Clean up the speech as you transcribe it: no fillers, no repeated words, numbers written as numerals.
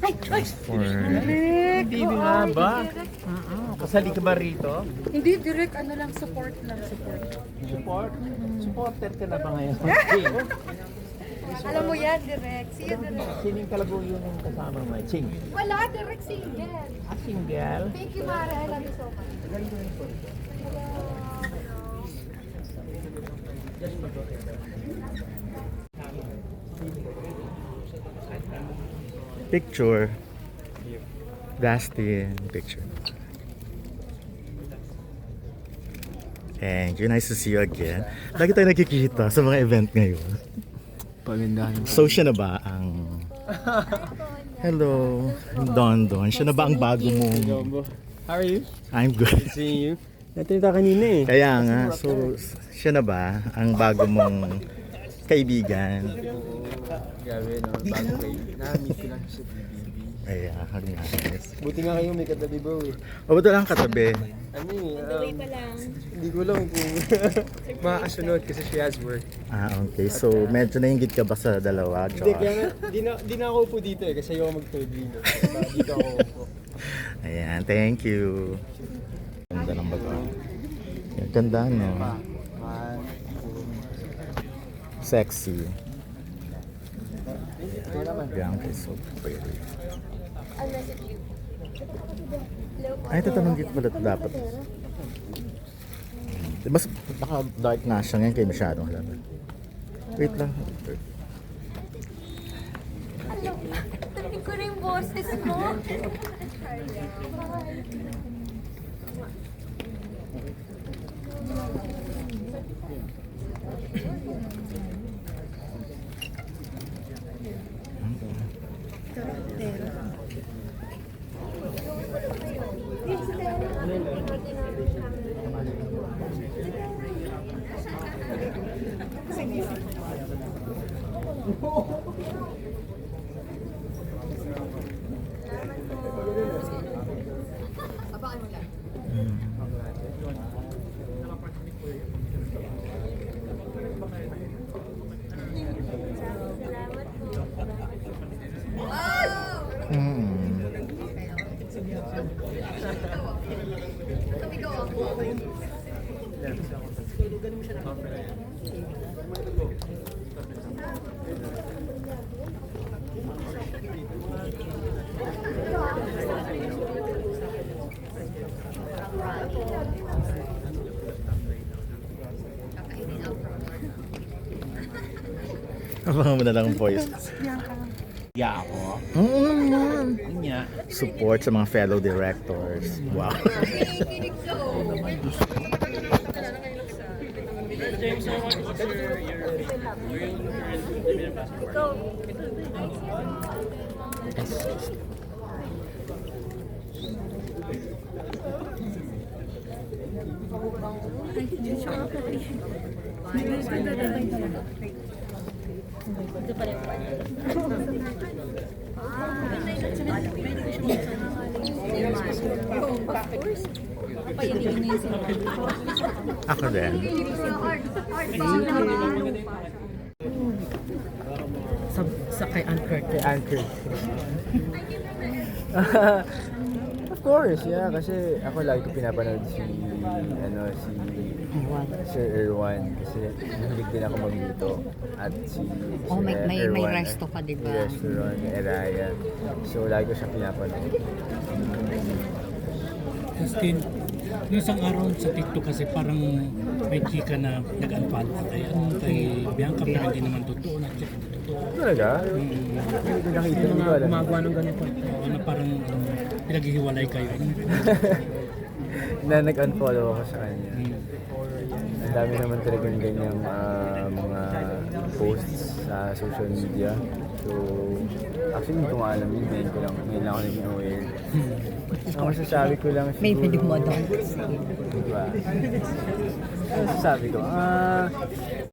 For... Hindi nga ba? Kasali ka ba rito? Hindi, direct ano lang, support lang, support. Support? Supporter ka na ba ngayon? Alam mo yan, direct. See you direct. Sining kalabaw yun yung kasama mo? Ching. Wala, direct single. Single? Thank you, Mara. I love you so much. Picture. Dustin, picture. Thank you. Nice to see you again. Lagi tayo nakikita sa mga event ngayon. Pagandahan. So siya na ba ang... Hello, Don Don. Siya na ba ang bago mong... How are you? I'm good. Seeing you. Natin kanina eh. Kaya nga, so siya na ba ang bago mong kaibigan? Grabe no, bago kayo. Na-meet ko lang siya sa BBB. Ayan, nice. Buti nga kayo may katabi bro eh. O, ba't lang katabi? Ano eh, hindi ko lang kung makakasunod kasi she has work. Ah, okay. So, medyo nainggit ka ba sa dalawa, Hindi, Josh? kaya nga, di na ako upo dito eh kasi ayoko mag-third wheel. Dito ako upo. Ayan, thank you. Ganda ng bago. Ayan, ganda, no? Sexy. Bianca is so pretty. Ay, tatanong pala dapat. Mas baka dark na siya ngayon kayo masyadong halata. Wait lang. Tanig ko na yung boses mo. Abangan mo na lang ang voice. Yeah ako. Oo naman. Kanya. Support sa mga fellow directors. Wow. Ako din. Sa kay Anchor. Kay Anchor. Of course, yeah. Kasi ako lagi ko pinapanood si Sir Erwan. Kasi nahilig din ako magluto. At si Oh, Sir may Erwan, resto ka, di ba? May restaurant, Eraya. So lagi ko siya pinapanood. Justin, yung isang araw sa TikTok kasi parang may chika na nag-unfollow ka kay Bianca pero hindi naman totoo na check totoo. Talaga? Hindi ko nakita. Hindi ko alam. Gumagawa ng ganito. Oo, na parang pinaghihiwalay kayo. Na nag-unfollow ako sa kanya. Ang dami naman talagang ganyang mga posts sa social media. So, actually hindi ko nga alam yun. Ngayon lang ako naging aware. Ang masasabi ko lang May pwede mo siguro... daw. Diba? Ang masasabi ko,